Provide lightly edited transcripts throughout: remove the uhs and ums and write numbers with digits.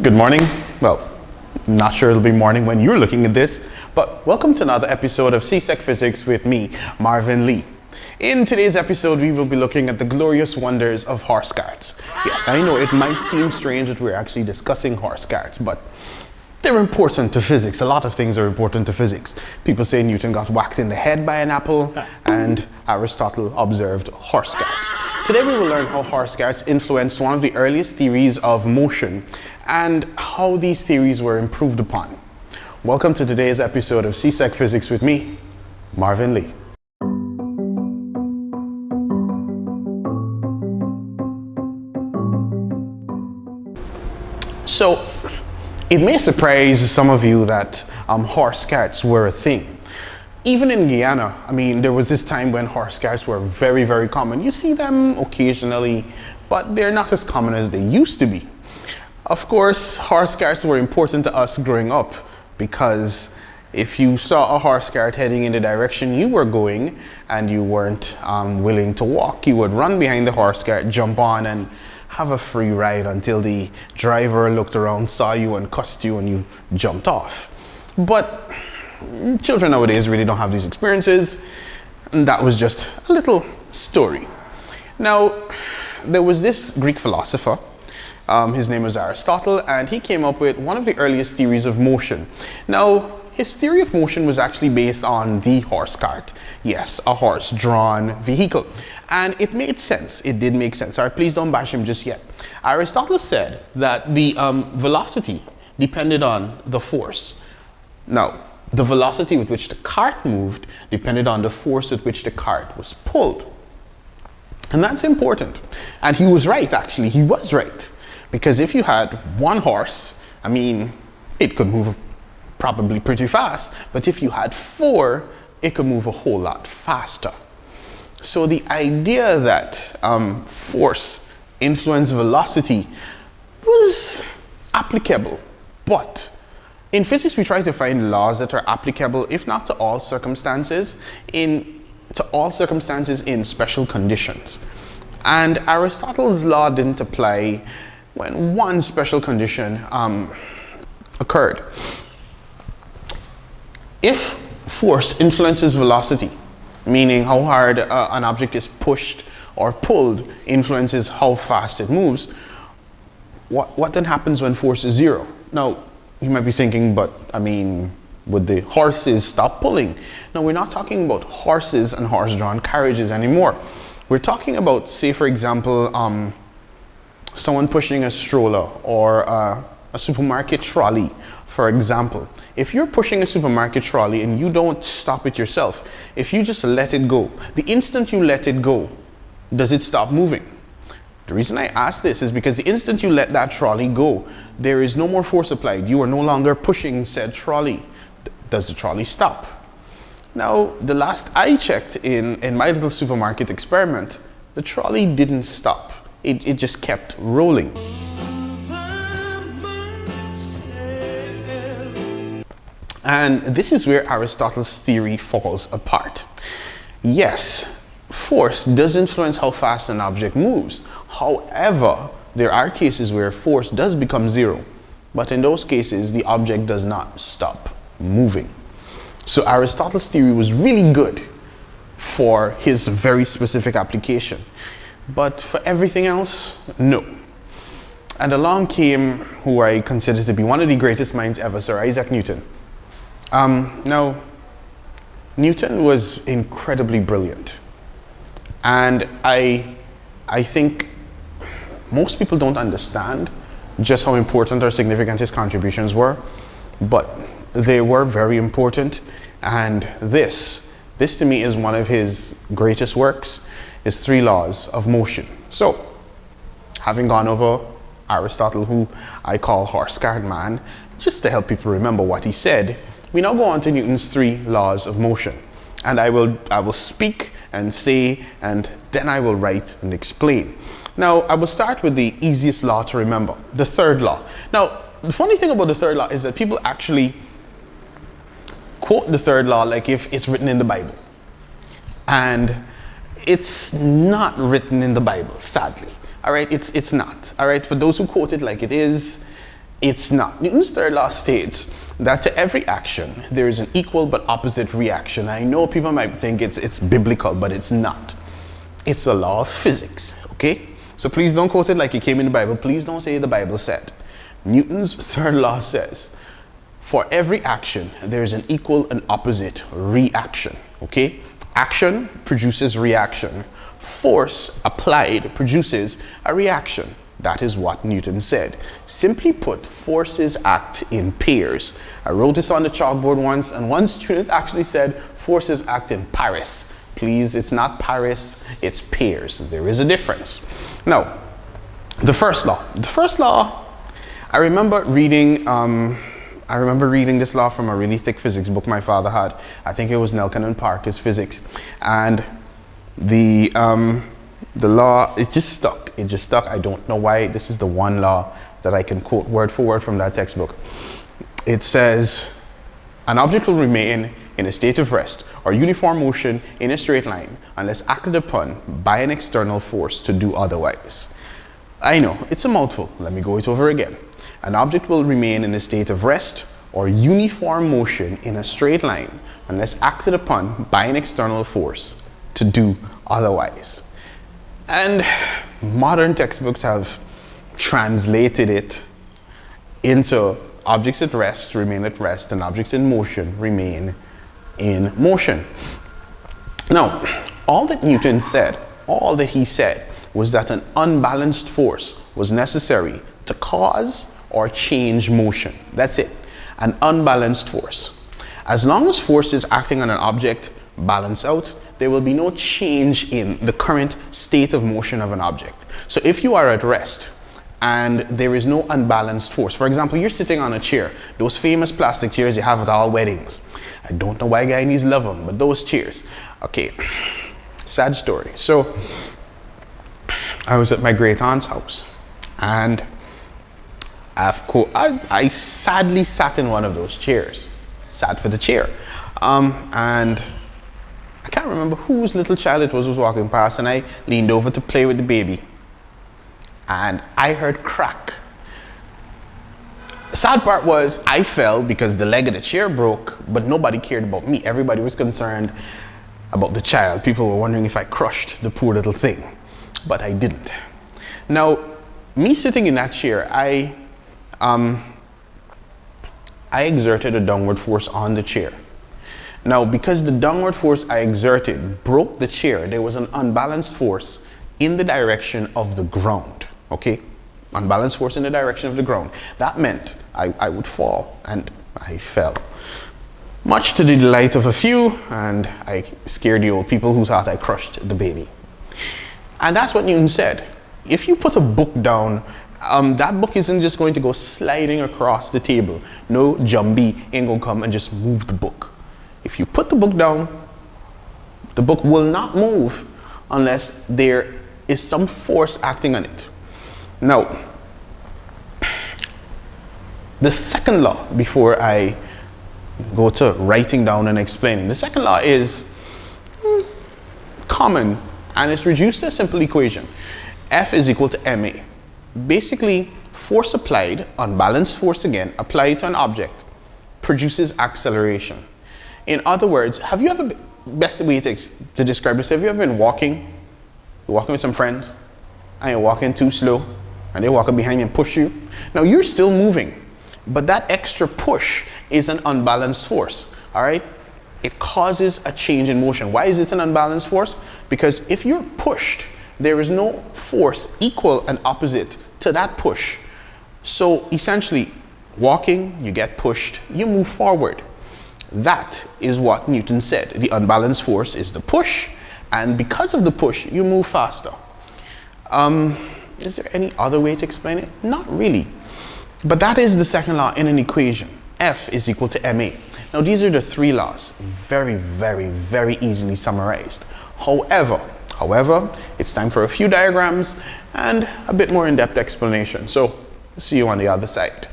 Good morning. Well, not sure it'll be morning when you're looking at this, but welcome to another episode of CSEC Physics with me, Marvin Lee. In today's episode, we will be looking at the glorious wonders of horse carts. Yes, I know it might seem strange that we're actually discussing horse carts, but they're important to physics. A lot of things are important to physics. People say Newton got whacked in the head by an apple, and Aristotle observed horse carts. Today we will learn how horse carts influenced one of the earliest theories of motion and how these theories were improved upon. Welcome to today's episode of CSEC Physics with me, Marvin Lee. So, it may surprise some of you that horse carts were a thing. Even in Guyana, there was this time when horse carts were very, very common. You see them occasionally, but they're not as common as they used to be. Of course, horse carts were important to us growing up because if you saw a horse cart heading in the direction you were going and you weren't willing to walk, you would run behind the horse cart, jump on, and have a free ride until the driver looked around, saw you and cussed you and you jumped off. But children nowadays really don't have these experiences, and that was just a little story. Now, there was this Greek philosopher, his name was Aristotle, and he came up with one of the earliest theories of motion. Now, his theory of motion was actually based on the horse cart. Yes, a horse-drawn vehicle. And it made sense. It did make sense. All right, please don't bash him just yet. Aristotle said that the velocity depended on the force. Now, the velocity with which the cart moved depended on the force with which the cart was pulled. And that's important. And he was right, actually. He was right. Because if you had one horse, it could move probably pretty fast, but if you had four, it could move a whole lot faster. So the idea that force influenced velocity was applicable, but in physics we try to find laws that are applicable, if not to all circumstances, in special conditions. And Aristotle's law didn't apply when one special condition occurred. If force influences velocity, meaning how hard an object is pushed or pulled influences how fast it moves, what then happens when force is zero? Now, you might be thinking, but would the horses stop pulling? No, we're not talking about horses and horse-drawn carriages anymore. We're talking about, say for example, someone pushing a stroller or a supermarket trolley, for example. If you're pushing a supermarket trolley and you don't stop it yourself, if you just let it go, the instant you let it go, does it stop moving? The reason I ask this is because the instant you let that trolley go, there is no more force applied. You are no longer pushing said trolley. Does the trolley stop? Now, the last I checked in my little supermarket experiment, the trolley didn't stop. It just kept rolling. And this is where Aristotle's theory falls apart. Yes, force does influence how fast an object moves. However, there are cases where force does become zero, but in those cases, the object does not stop moving. So Aristotle's theory was really good for his very specific application, but for everything else, no. And along came who I consider to be one of the greatest minds ever, Sir Isaac Newton. Now, Newton was incredibly brilliant, and I think most people don't understand just how important or significant his contributions were, but they were very important. And this to me is one of his greatest works, his 3 laws of motion. So, having gone over Aristotle, who I call horse cart man, just to help people remember what he said, we now go on to Newton's 3 laws of motion. And I will speak and say, and then I will write and explain. Now, I will start with the easiest law to remember, the 3rd law. Now, the funny thing about the 3rd law is that people actually quote the 3rd law like if it's written in the Bible. And it's not written in the Bible, sadly. All right, it's not. All right, for those who quote it like it is, It's not. Newton's third law states that to every action, there is an equal but opposite reaction. I know people might think it's biblical, but it's not. It's a law of physics, okay? So please don't quote it like it came in the Bible. Please don't say the Bible said. Newton's third law says, for every action, there is an equal and opposite reaction, okay? Action produces reaction. Force applied produces a reaction. That is what Newton said. Simply put, forces act in pairs. I wrote this on the chalkboard once, and one student actually said, forces act in Paris. Please, it's not Paris, it's pairs. There is a difference. Now, the first law. The first law, I remember reading this law from a really thick physics book my father had. I think it was Nelson and Parker's Physics. And the law, it just stuck. It just stuck. I don't know why. This is the one law that I can quote word for word from that textbook. It says, an object will remain in a state of rest or uniform motion in a straight line unless acted upon by an external force to do otherwise. I know, it's a mouthful. Let me go it over again. An object will remain in a state of rest or uniform motion in a straight line unless acted upon by an external force to do otherwise. And modern textbooks have translated it into objects at rest remain at rest and objects in motion remain in motion. Now, all that Newton said, all that he said was that an unbalanced force was necessary to cause or change motion. That's it, an unbalanced force. As long as forces acting on an object balance out, there will be no change in the current state of motion of an object. So if you are at rest and there is no unbalanced force, for example, you're sitting on a chair, those famous plastic chairs you have at all weddings. I don't know why Guyanese love them, but those chairs. Okay, sad story. So I was at my great aunt's house and I sadly sat in one of those chairs. Sat for the chair. And I can't remember whose little child it was walking past, and I leaned over to play with the baby. And I heard crack. The sad part was I fell because the leg of the chair broke, but nobody cared about me. Everybody was concerned about the child. People were wondering if I crushed the poor little thing, but I didn't. Now, me sitting in that chair, I exerted a downward force on the chair. Now, because the downward force I exerted broke the chair, there was an unbalanced force in the direction of the ground, okay? Unbalanced force in the direction of the ground. That meant I would fall, and I fell. Much to the delight of a few, and I scared the old people who thought I crushed the baby. And that's what Newton said. If you put a book down, that book isn't just going to go sliding across the table. No Jumbie ain't gonna come and just move the book. If you put the book down, the book will not move unless there is some force acting on it. Now, the second law, before I go to writing down and explaining, the second law is common, and it's reduced to a simple equation. F is equal to ma. Basically, force applied, unbalanced force again, applied to an object, produces acceleration. In other words, have you ever, best way to describe this, have you ever been walking, you're walking with some friends, and you're walking too slow, and they're walking behind you and push you? Now, you're still moving, but that extra push is an unbalanced force, all right? It causes a change in motion. Why is it an unbalanced force? Because if you're pushed, there is no force equal and opposite to that push. So essentially, walking, you get pushed, you move forward. That is what Newton said. The unbalanced force is the push, and because of the push, you move faster. Is there any other way to explain it? Not really. But that is the second law in an equation. F is equal to ma. Now these are the three laws. Very, very, very easily summarized. However, it's time for a few diagrams and a bit more in-depth explanation. So, see you on the other side.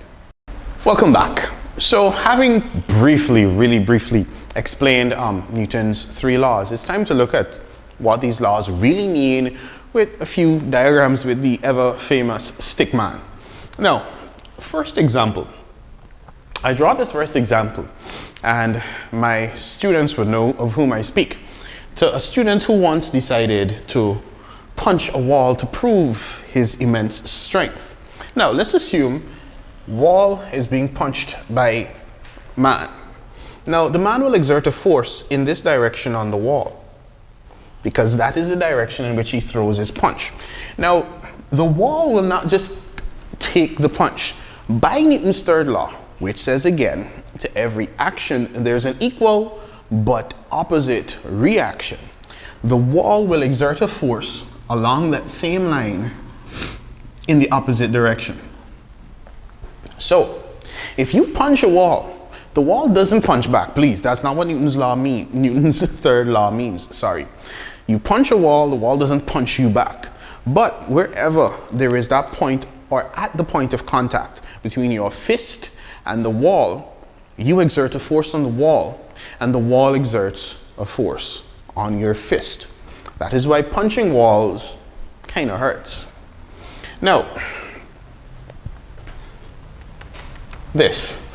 Welcome back. So, having really briefly explained Newton's three laws, it's time to look at what these laws really mean with a few diagrams with the ever famous stick man. Now, first example. I draw this first example, and my students would know of whom I speak. To a student who once decided to punch a wall to prove his immense strength. Now, let's assume wall is being punched by man. Now, the man will exert a force in this direction on the wall, because that is the direction in which he throws his punch. Now, the wall will not just take the punch. By Newton's third law, which says again, to every action there's an equal but opposite reaction, the wall will exert a force along that same line in the opposite direction. So, if you punch a wall, the wall doesn't punch back. Please, that's not what Newton's third law means. Sorry. You punch a wall, the wall doesn't punch you back. But wherever there is that point, or at the point of contact between your fist and the wall, you exert a force on the wall, and the wall exerts a force on your fist. That is why punching walls kind of hurts. Now, this,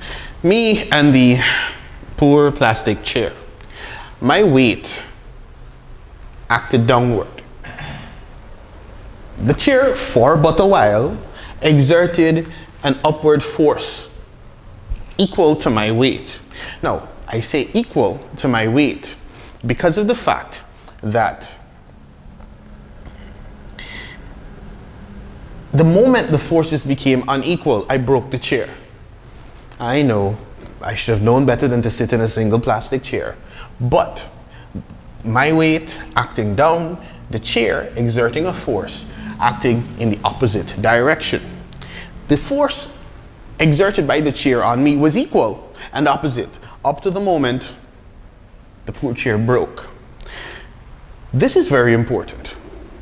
me and the poor plastic chair, my weight acted downward. The chair, for but a while, exerted an upward force equal to my weight. Now, I say equal to my weight because of the fact that the moment the forces became unequal, I broke the chair. I know, I should have known better than to sit in a single plastic chair. But my weight acting down, the chair exerting a force acting in the opposite direction. The force exerted by the chair on me was equal and opposite up to the moment the poor chair broke. This is very important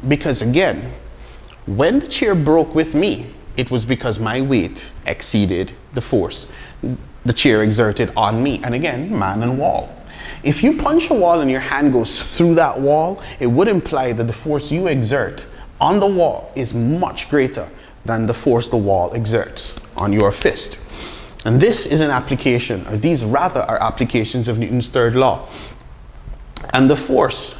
because, again, when the chair broke with me, it was because my weight exceeded the force the chair exerted on me. And again, man and wall. If you punch a wall and your hand goes through that wall, it would imply that the force you exert on the wall is much greater than the force the wall exerts on your fist. And this is an application, or these rather are applications of Newton's third law. And the force,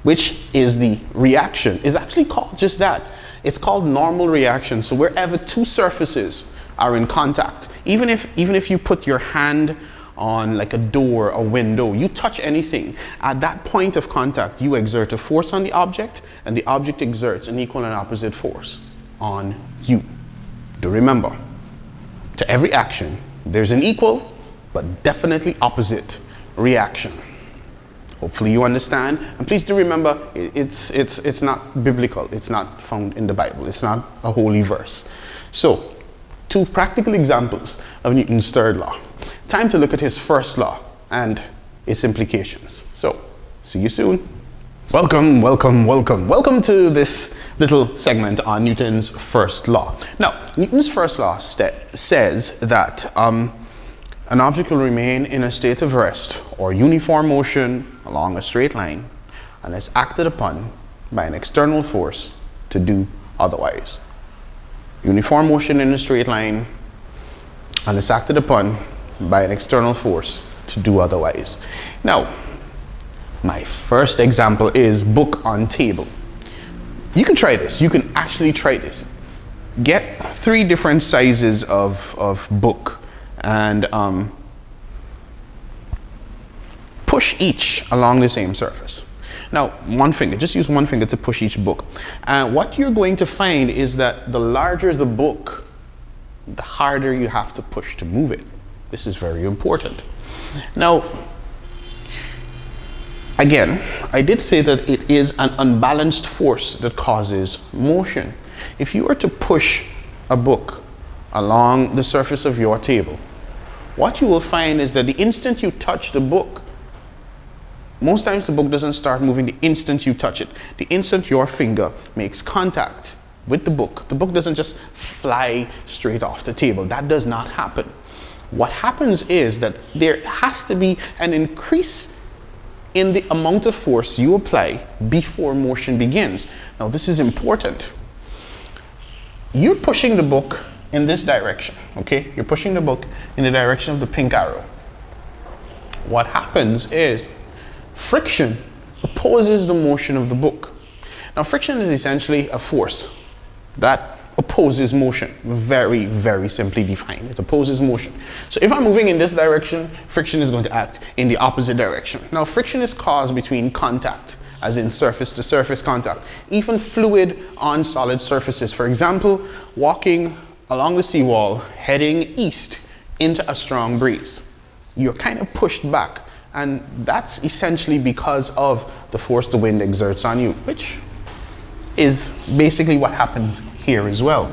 which is the reaction, is actually called just that. It's called normal reaction. So wherever two surfaces are in contact, even if you put your hand on like a door, a window, you touch anything, at that point of contact, you exert a force on the object, and the object exerts an equal and opposite force on you. Do remember, to every action, there's an equal, but definitely opposite reaction. Hopefully you understand, and please do remember, it's not biblical, it's not found in the Bible, it's not a holy verse. So, two practical examples of Newton's third law. Time to look at his first law and its implications. So, see you soon. Welcome to this little segment on Newton's first law. Now, Newton's first law says that an object will remain in a state of rest or uniform motion along a straight line unless acted upon by an external force to do otherwise. Uniform motion in a straight line unless acted upon by an external force to do otherwise. Now, my first example is book on table. You can try this. You can actually try this. Get 3 different sizes of book and push each along the same surface. Now, one finger, just use one finger to push each book. What you're going to find is that the larger the book, the harder you have to push to move it. This is very important. Now, again, I did say that it is an unbalanced force that causes motion. If you were to push a book along the surface of your table, what you will find is that the instant you touch the book, most times the book doesn't start moving the instant you touch it. The instant your finger makes contact with the book doesn't just fly straight off the table. That does not happen. What happens is that there has to be an increase in the amount of force you apply before motion begins. Now, this is important. You're pushing the book in this direction, okay? You're pushing the book in the direction of the pink arrow. What happens is friction opposes the motion of the book. Now, friction is essentially a force that opposes motion. Very, very simply defined. It opposes motion. So if I'm moving in this direction, friction is going to act in the opposite direction. Now, friction is caused between contact, as in surface to surface contact, even fluid on solid surfaces. For example, walking along the seawall, heading east into a strong breeze. You're kind of pushed back, and that's essentially because of the force the wind exerts on you, which is basically what happens here as well.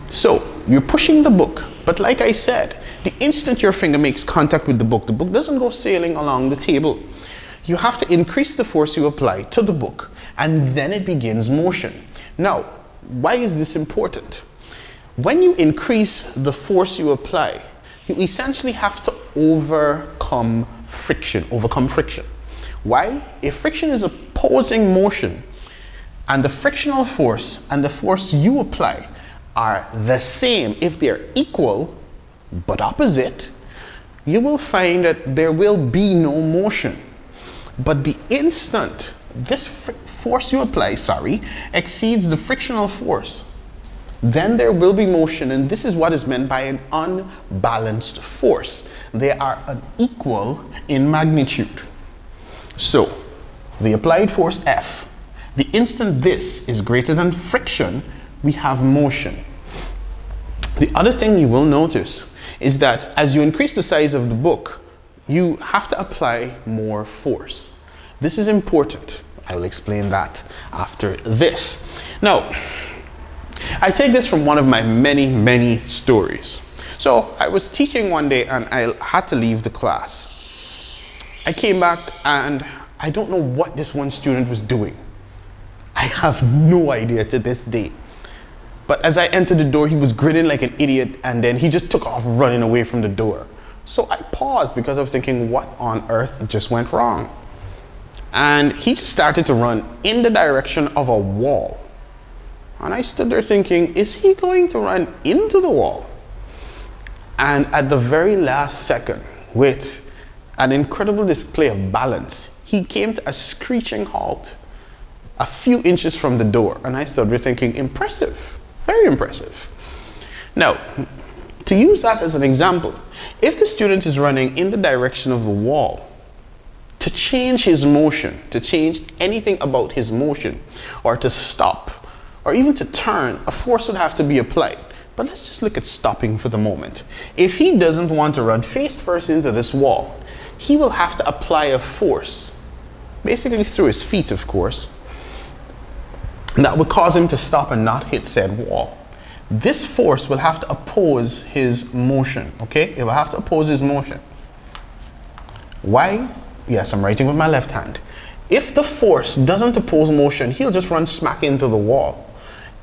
So you're pushing the book, but like I said, the instant your finger makes contact with the book doesn't go sailing along the table. You have to increase the force you apply to the book, and then it begins motion. Now, why is this important? When you increase the force you apply, you essentially have to overcome friction. Why? If friction is opposing motion, and the frictional force and the force you apply are the same, if they're equal but opposite, you will find that there will be no motion. But the instant this force you apply, exceeds the frictional force, then there will be motion, and this is what is meant by an unbalanced force. They are unequal in magnitude. So, the applied force F, the instant this is greater than friction, we have motion. The other thing you will notice is that as you increase the size of the book, you have to apply more force. This is important. I will explain that after this. Now, I take this from one of my many stories. So I was teaching one day and I had to leave the class. I came back and I don't know what this one student was doing. I have no idea to this day. But as I entered the door, he was grinning like an idiot, and then he just took off running away from the door. So I paused because I was thinking, what on earth just went wrong? And he just started to run in the direction of a wall. And I stood there thinking, is he going to run into the wall? And at the very last second, with an incredible display of balance, he came to a screeching halt a few inches from the door. And I stood there thinking, impressive, very impressive. Now, to use that as an example, if the student is running in the direction of the wall, to change his motion, to change anything about his motion, or to stop, or even to turn, a force would have to be applied. But let's just look at stopping for the moment. If he doesn't want to run face first into this wall, he will have to apply a force, basically through his feet, of course, that would cause him to stop and not hit said wall. This force will have to oppose his motion, okay? It will have to oppose his motion. Why? Yes, I'm writing with my left hand. If the force doesn't oppose motion, he'll just run smack into the wall.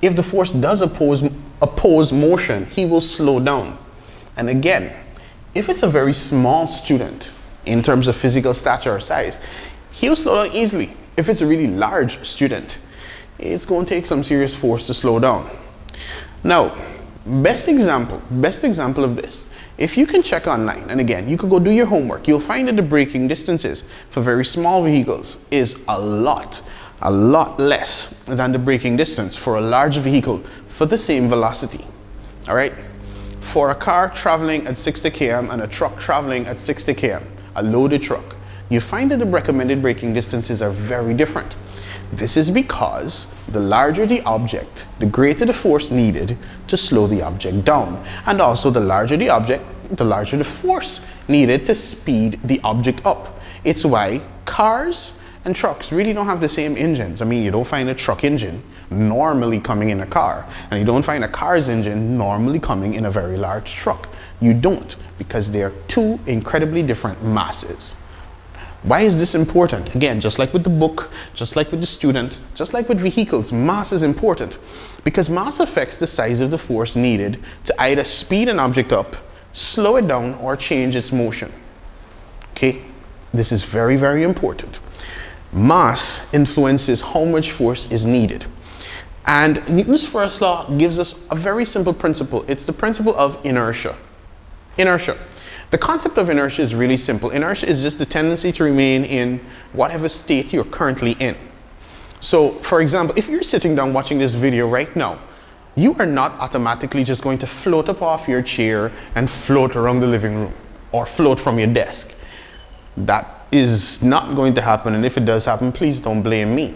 If the force does oppose motion, he will slow down. And again, if it's a very small student in terms of physical stature or size, he'll slow down easily. If it's a really large student, it's going to take some serious force to slow down. Now, best example of this, if you can check online, and again, you could go do your homework, you'll find that the braking distances for very small vehicles is a lot less than the braking distance for a large vehicle for the same velocity. All right? For a car traveling at 60 km and a truck traveling at 60 km, a loaded truck, you find that the recommended braking distances are very different. This is because the larger the object, the greater the force needed to slow the object down. And also the larger the object, the larger the force needed to speed the object up. It's why cars and trucks really don't have the same engines. I mean, you don't find a truck engine normally coming in a car, and you don't find a car's engine normally coming in a very large truck. You don't, because they're two incredibly different masses. Why is this important? Again, just like with the book, just like with the student, just like with vehicles, mass is important because mass affects the size of the force needed to either speed an object up, slow it down, or change its motion. Okay, this is very, very important. Mass influences how much force is needed. And Newton's first law gives us a very simple principle. It's the principle of inertia. Inertia. The concept of inertia is really simple. Inertia is just the tendency to remain in whatever state you're currently in. So, for example, if you're sitting down watching this video right now, you are not automatically just going to float up off your chair and float around the living room or float from your desk. That is not going to happen, and if it does happen, please don't blame me.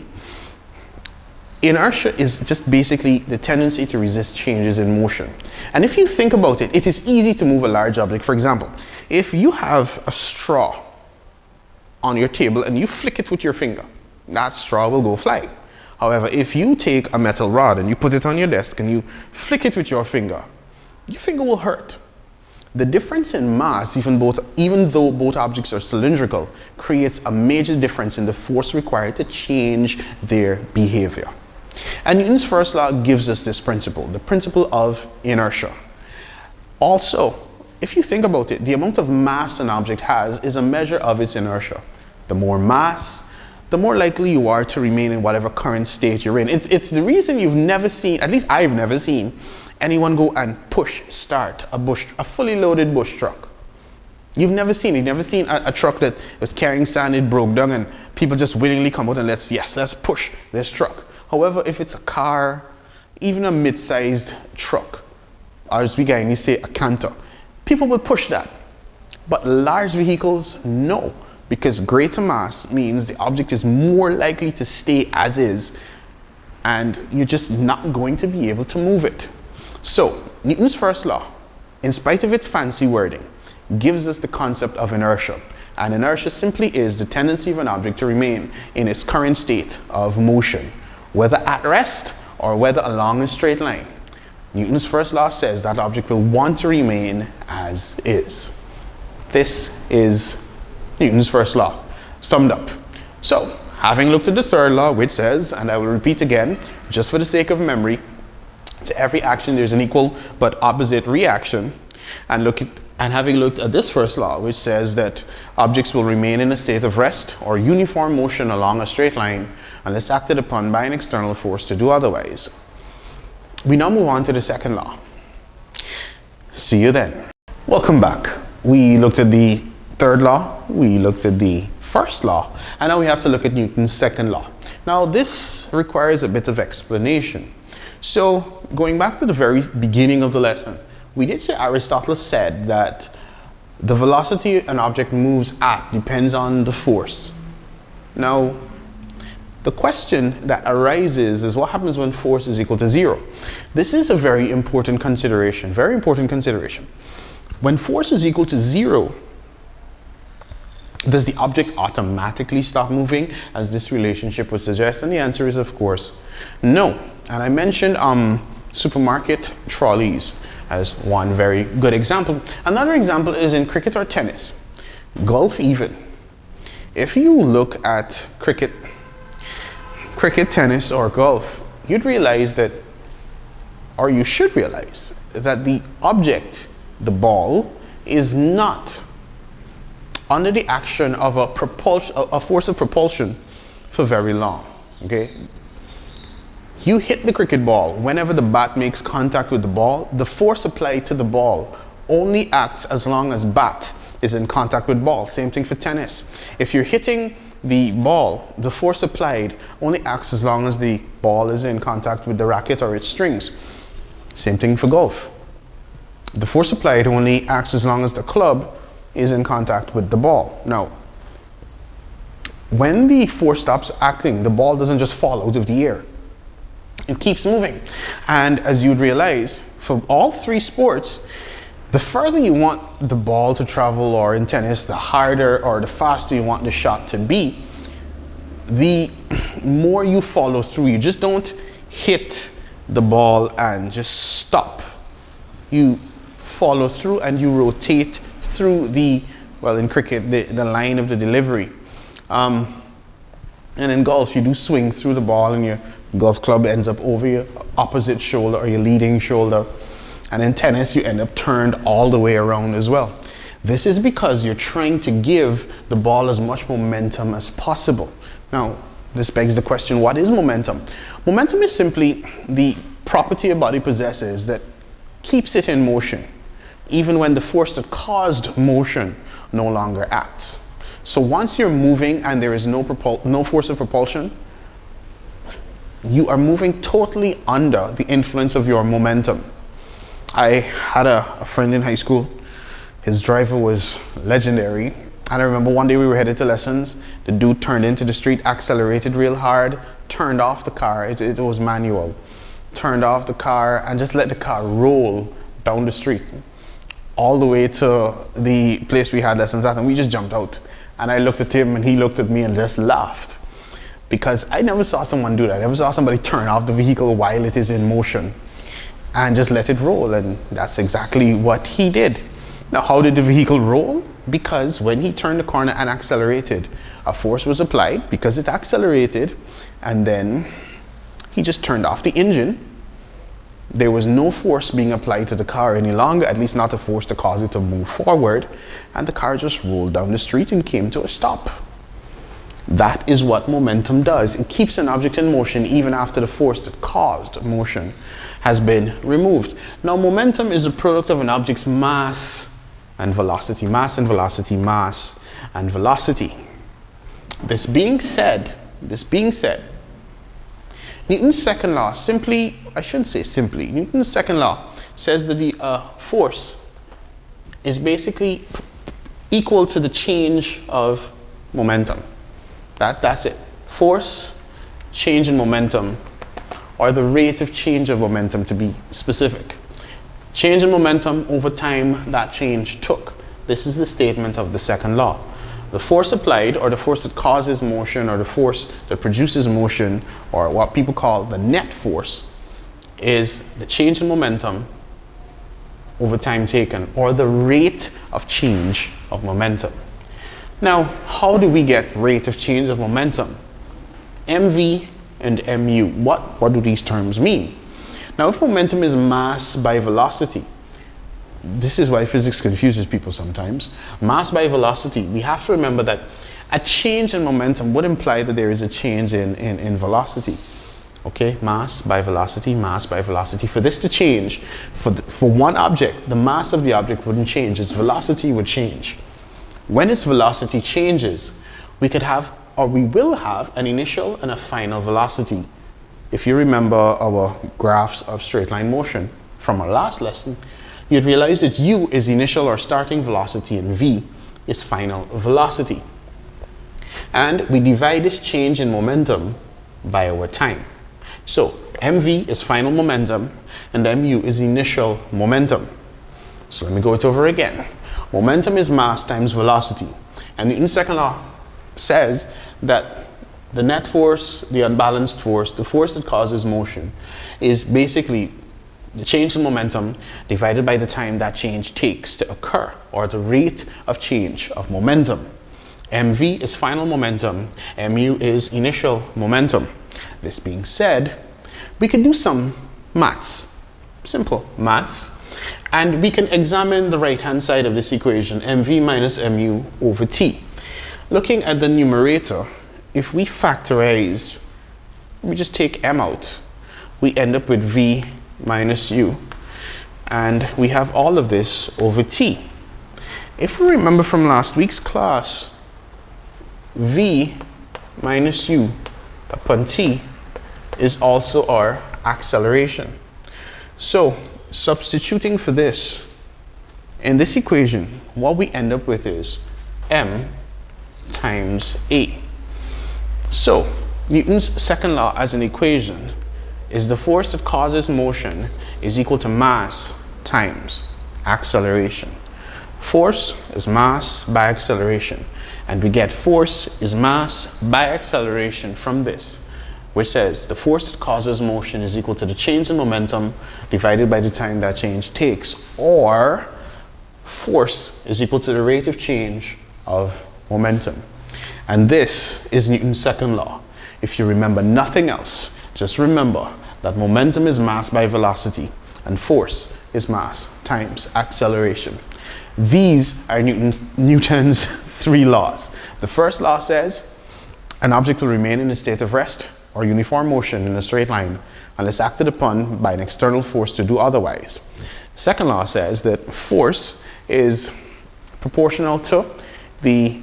Inertia is just basically the tendency to resist changes in motion. And if you think about it, it is easy to move a large object. For example, if you have a straw on your table and you flick it with your finger, that straw will go flying. However, if you take a metal rod and you put it on your desk and you flick it with your finger will hurt. The difference in mass, even though both objects are cylindrical, creates a major difference in the force required to change their behavior. And Newton's first law gives us this principle, the principle of inertia. Also, if you think about it, the amount of mass an object has is a measure of its inertia. The more mass, the more likely you are to remain in whatever current state you're in. It's the reason you've never seen, at least I've never seen, anyone go and start a fully loaded bush truck. You've never seen it. You've never seen a truck that was carrying sand, it broke down, and people just willingly come out and let's push this truck. However, if it's a car, even a mid-sized truck, or as we guys say, a canter, people will push that. But large vehicles, no. Because greater mass means the object is more likely to stay as is, and you're just not going to be able to move it. So, Newton's first law, in spite of its fancy wording, gives us the concept of inertia. And inertia simply is the tendency of an object to remain in its current state of motion, whether at rest or whether along a straight line. Newton's first law says that object will want to remain as is. This is Newton's first law, summed up. So, having looked at the third law, which says, and I will repeat again, just for the sake of memory, to every action there's an equal but opposite reaction, and having looked at this first law, which says that objects will remain in a state of rest or uniform motion along a straight line unless acted upon by an external force to do otherwise. We now move on to the second law. See you then. Welcome back. We looked at the third law, we looked at the first law, and now we have to look at Newton's second law. Now this requires a bit of explanation. So going back to the very beginning of the lesson, we did say Aristotle said that the velocity an object moves at depends on the force. Now the question that arises is what happens when force is equal to zero? This is a very important consideration, very important consideration. When force is equal to zero, does the object automatically stop moving, as this relationship would suggest? And the answer is, of course, no. And I mentioned supermarket trolleys as one very good example. Another example is in cricket or tennis, golf even. If you look at cricket, tennis, or golf, you'd realize that, or you should realize, that the object, the ball, is not under the action of a force of propulsion for very long. Okay? You hit the cricket ball. Whenever the bat makes contact with the ball, the force applied to the ball only acts as long as bat is in contact with ball. Same thing for tennis. If you're hitting the ball, the force applied only acts as long as the ball is in contact with the racket or its strings. Same thing for golf. The force applied only acts as long as the club is in contact with the ball. Now, when the force stops acting, the ball doesn't just fall out of the air. It keeps moving. And as you'd realize, for all three sports, the further you want the ball to travel, or in tennis, the harder or the faster you want the shot to be, the more you follow through. You just don't hit the ball and just stop. You follow through and you rotate through in cricket, the line of the delivery. And in golf, you do swing through the ball and your golf club ends up over your opposite shoulder or your leading shoulder. And in tennis, you end up turned all the way around as well. This is because you're trying to give the ball as much momentum as possible. Now, this begs the question, what is momentum? Momentum is simply the property a body possesses that keeps it in motion, even when the force that caused motion no longer acts. So once you're moving and there is no force of propulsion, you are moving totally under the influence of your momentum. I had a friend in high school. His driver was legendary. And I remember one day we were headed to lessons. The dude turned into the street, accelerated real hard, turned off the car. It was manual. Turned off the car and just let the car roll down the street all the way to the place we had lessons at, and we just jumped out. And I looked at him and he looked at me and just laughed, because I never saw someone do that. I never saw somebody turn off the vehicle while it is in motion and just let it roll, and that's exactly what he did. Now, how did the vehicle roll? Because when he turned the corner and accelerated, a force was applied because it accelerated, and then he just turned off the engine. There was no force being applied to the car any longer, at least not a force to cause it to move forward, and the car just rolled down the street and came to a stop. That is what momentum does. It keeps an object in motion even after the force that caused motion has been removed. Now, momentum is a product of an object's mass and velocity. Mass and velocity, mass and velocity. This being said, Newton's second law Newton's second law says that the force is basically equal to the change of momentum. That's it. Force, change in momentum, or the rate of change of momentum, to be specific. Change in momentum over time that change took. This is the statement of the second law. The force applied, or the force that causes motion, or the force that produces motion, or what people call the net force, is the change in momentum over time taken, or the rate of change of momentum. Now, how do we get rate of change of momentum? mv and mu. What do these terms mean? Now, if momentum is mass by velocity, this is why physics confuses people sometimes. Mass by velocity, we have to remember that a change in momentum would imply that there is a change in velocity. Okay, mass by velocity, mass by velocity. For this to change, for one object, the mass of the object wouldn't change, its velocity would change. When its velocity changes, we could have, or we will have, an initial and a final velocity. If you remember our graphs of straight line motion from our last lesson, you'd realize that u is initial or starting velocity and v is final velocity. And we divide this change in momentum by our time. So mv is final momentum and mu is initial momentum. So let me go it over again. Momentum is mass times velocity. And Newton's second law says that the net force, the unbalanced force, the force that causes motion, is basically the change in momentum divided by the time that change takes to occur, or the rate of change of momentum. mv is final momentum, mu is initial momentum. This being said, we can do some maths, simple maths, and we can examine the right-hand side of this equation, mv minus mu over t. Looking at the numerator, if we factorize, we just take m out, we end up with v minus u, and we have all of this over t. If we remember from last week's class, v minus u upon t is also our acceleration. So substituting for this in this equation, what we end up with is m times a. So Newton's second law as an equation is the force that causes motion is equal to mass times acceleration. Force is mass by acceleration, and we get force is mass by acceleration from this, which says the force that causes motion is equal to the change in momentum divided by the time that change takes, or force is equal to the rate of change of momentum. And this is Newton's second law. If you remember nothing else, just remember that momentum is mass by velocity and force is mass times acceleration. These are Newton's three laws. The first law says an object will remain in a state of rest or uniform motion in a straight line unless acted upon by an external force to do otherwise. Second law says that force is proportional to the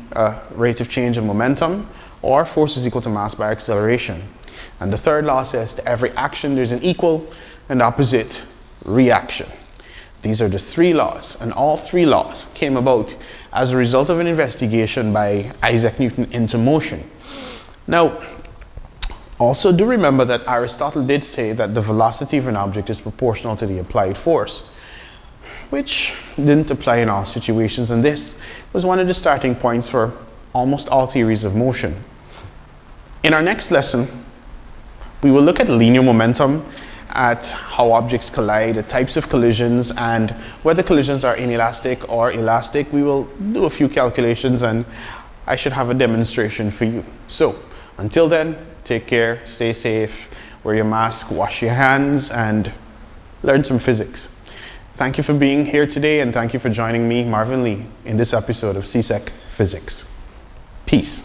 rate of change in momentum, or force is equal to mass by acceleration. And the third law says to every action there's an equal and opposite reaction. These are the three laws, and all three laws came about as a result of an investigation by Isaac Newton into motion. Now, also do remember that Aristotle did say that the velocity of an object is proportional to the applied force, which didn't apply in all situations, and this was one of the starting points for almost all theories of motion. In our next lesson, we will look at linear momentum, at how objects collide, the types of collisions, and whether collisions are inelastic or elastic. We will do a few calculations, and I should have a demonstration for you. So, until then, take care, stay safe, wear your mask, wash your hands, and learn some physics. Thank you for being here today, and thank you for joining me, Marvin Lee, in this episode of CSEC Physics. Peace.